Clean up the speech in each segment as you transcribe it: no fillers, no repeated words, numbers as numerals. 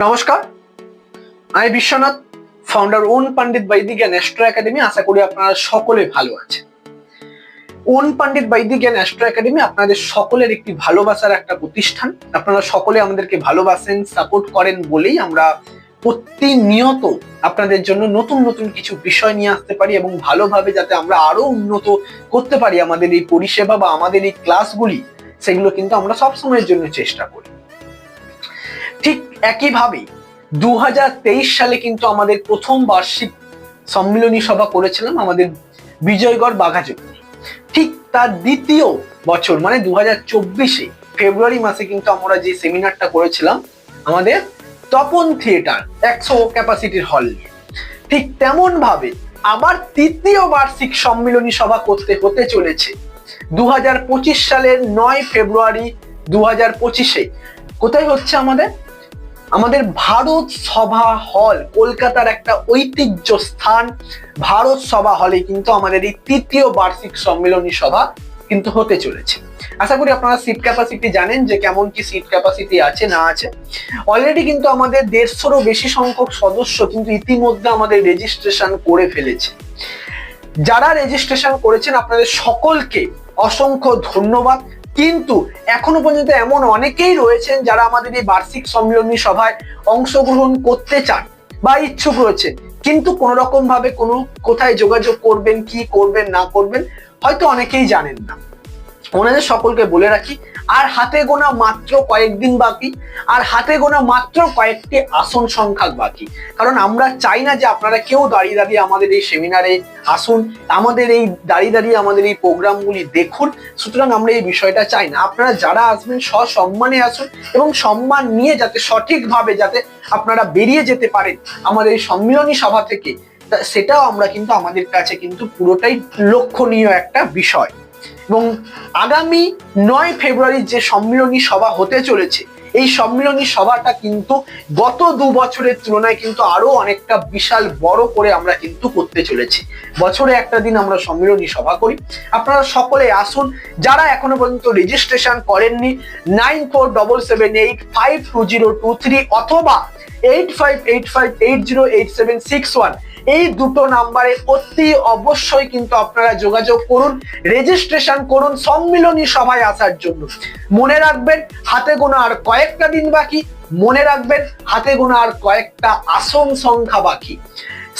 নমস্কার, আমি Biswanath, founder on পণ্ডিত বৈদিক জ্ঞান অ্যাস্ট্রো একাডেমি। আশা করি আপনারা সকলে ভালো আছেন। ওন পণ্ডিত বৈদিক জ্ঞান অ্যাস্ট্রো একাডেমি আপনাদের সকলের একটি ভালোবাসার একটা প্রতিষ্ঠান। আপনারা সকলে আমাদেরকে ভালোবাসেন, সাপোর্ট করেন বলেই আমরা প্রতিনিয়ত আপনাদের জন্য নতুন নতুন কিছু বিষয় নিয়ে আসতে পারি এবং ভালোভাবে যাতে আমরা আরো উন্নত করতে পারি আমাদের এই পরিষেবা বা আমাদের এই ক্লাসগুলি, সেগুলো কিন্তু আমরা সবসময়ের জন্য চেষ্টা করি। ঠিক একইভাবে 2023 সালে কিন্তু আমাদের প্রথম বার্ষিক সম্মিলনী সভা করেছিলাম আমাদের বিজয়গড় বাঘাযতীনে। ঠিক তার দ্বিতীয় বছর মানে 2024-এ ফেব্রুয়ারি মাসে কিন্তু আমরা যে সেমিনারটা করেছিলাম আমাদের তপন থিয়েটার 100 ক্যাপাসিটির হল নিয়ে, ঠিক তেমন ভাবে আবার তৃতীয় বার্ষিক সম্মিলনী সভা করতে হতে চলেছে 2025 সালের 9 ফেব্রুয়ারি 2025-এ। কোথায় হচ্ছে? আমাদের ভারত সভা হল, কলকাতার একটা ঐতিহ্য স্থান ভারত সভা হলে কিন্তু আমাদের এই তৃতীয় বার্ষিক সম্মিলনী সভা কিন্তু হতে চলেছে। আশা করি আপনারা সিট ক্যাপাসিটি জানেন যে কেমন কি সিট ক্যাপাসিটি আছে না আছে। অলরেডি কিন্তু আমাদের 150-রও বেশি সংখ্যক সদস্য কিন্তু ইতিমধ্যে আমাদের রেজিস্ট্রেশন করে ফেলেছে। যারা রেজিস্ট্রেশন করেছেন আপনাদের সকলকে অসংখ্য ধন্যবাদ। কিন্তু এখনো পর্যন্ত এমন অনেকেই রয়েছেন যারা আমাদের এই বার্ষিক সম্মিলনী সভায় অংশগ্রহণ করতে চান বা ইচ্ছুক রয়েছেন, কিন্তু কোনো রকম ভাবে কোথায় যোগাযোগ করবেন, কি করবেন না করবেন হয়তো অনেকেই জানেন না। ওনাদের সকলকে বলে রাখি, আর হাতে গোনা মাত্র কয়েকদিন বাকি, আর হাতে গোনা মাত্র কয়েকটি আসন সংখ্যা বাকি। কারণ আমরা চাই না যে আপনারা কেউ দাঁড়িয়ে দাঁড়িয়ে আমাদের এই সেমিনারে আসুন, আমাদের এই দাঁড়িয়ে দাঁড়িয়ে আমাদের এই প্রোগ্রামগুলি দেখুন। সুতরাং আমরা এই বিষয়টা চাই না। আপনারা যারা আসবেন সসম্মানে আসুন এবং সম্মান নিয়ে যাতে সঠিকভাবে যাতে আপনারা বেরিয়ে যেতে পারেন আমাদের এই সম্মিলনী সভা থেকে, সেটাও আমরা কিন্তু আমাদের কাছে কিন্তু পুরোটাই লক্ষণীয় একটা বিষয়। এবং আগামী 9 ফেব্রুয়ারি যে সম্মিলনী সভা হতে চলেছে, এই সম্মিলনী সভাটা কিন্তু গত 2 বছরের তুলনায় কিন্তু আরো অনেকটা বিশাল বড় করে আমরা কিন্তু করতে চলেছি। বছরে একটা দিন আমরা সম্মিলনী সভা করি। আপনারা সকলে আসুন। যারা এখনো পর্যন্ত রেজিস্ট্রেশন করেননি 9477852023 অথবা 8585808761 এই দুটো নাম্বারে অতি অবশ্যই কিন্তু আপনারা যোগাযোগ করুন, রেজিস্ট্রেশন করুন সম্মিলনী সভায় আসার জন্য। মনে রাখবেন হাতে গোনা আর কয়েকটা দিন বাকি, মনে রাখবেন হাতে গোনা আর কয়েকটা আসন সংখ্যা বাকি।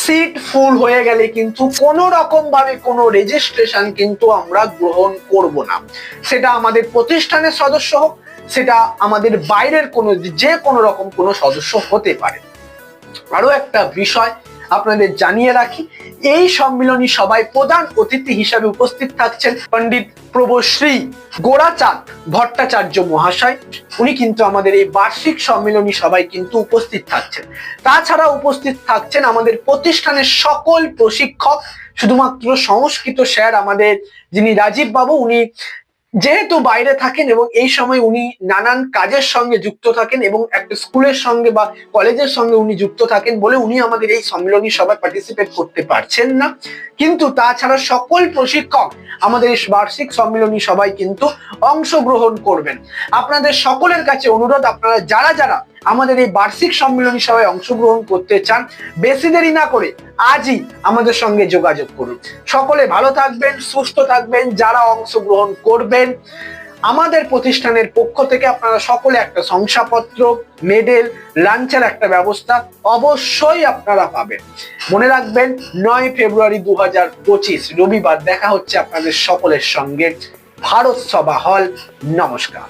সিট ফুল হয়ে গেলে কিন্তু কোনো রকম ভাবে কোনো রেজিস্ট্রেশন কিন্তু আমরা গ্রহণ করব না। সেটা আমাদের প্রতিষ্ঠানের সদস্য হোক, সেটা আমাদের বাইরের যে কোনো রকম কোনো সদস্য হতে পারে। আরো একটা বিষয় আপনাদের জানিয়ে রাখি, এই সম্মিলনী সভায় প্রধান অতিথি হিসাবে উপস্থিত থাকছেন পণ্ডিত প্রভশ্রী গোরাচাঁদ ভট্টাচার্য মহাশয়। উনি কিন্তু আমাদের এই বার্ষিক সম্মিলনী সভায় কিন্তু উপস্থিত থাকছেন। তাছাড়া উপস্থিত থাকছেন আমাদের প্রতিষ্ঠানের সকল প্রশিক্ষক। শুধুমাত্র সংস্কৃত স্যার আমাদের যিনি রাজীব বাবু, উনি যেহেতু বাইরে থাকেন এবং এই সময় উনি নানান কাজের সঙ্গে যুক্ত থাকেন এবং একটা স্কুলের সঙ্গে বা কলেজের সঙ্গে উনি যুক্ত থাকেন বলে উনি আমাদের এই সম্মিলনী সভায় পার্টিসিপেট করতে পারছেন না। কিন্তু তাছাড়া সকল প্রশিক্ষক আমাদের এই বার্ষিক সম্মিলনী সভায় কিন্তু অংশগ্রহণ করবেন। আপনাদের সকলের কাছে অনুরোধ, আপনারা যারা যারা আমাদের এই বার্ষিক সম্মিলনী সভায় অংশগ্রহণ করতে চান, বেশি দেরি না করে আজই আমাদের সঙ্গে যোগাযোগ করুন। সকলে ভালো থাকবেন, সুস্থ থাকবেন। যারা অংশগ্রহণ করবেন আমাদের প্রতিষ্ঠানের পক্ষ থেকে আপনারা সকলে একটা শংসাপত্র, মেডেল, লাঞ্চের একটা ব্যবস্থা অবশ্যই আপনারা পাবেন। মনে রাখবেন 9 ফেব্রুয়ারি 2025 রবিবার দেখা হচ্ছে আপনাদের সকলের সঙ্গে ভারত সভা হল। নমস্কার।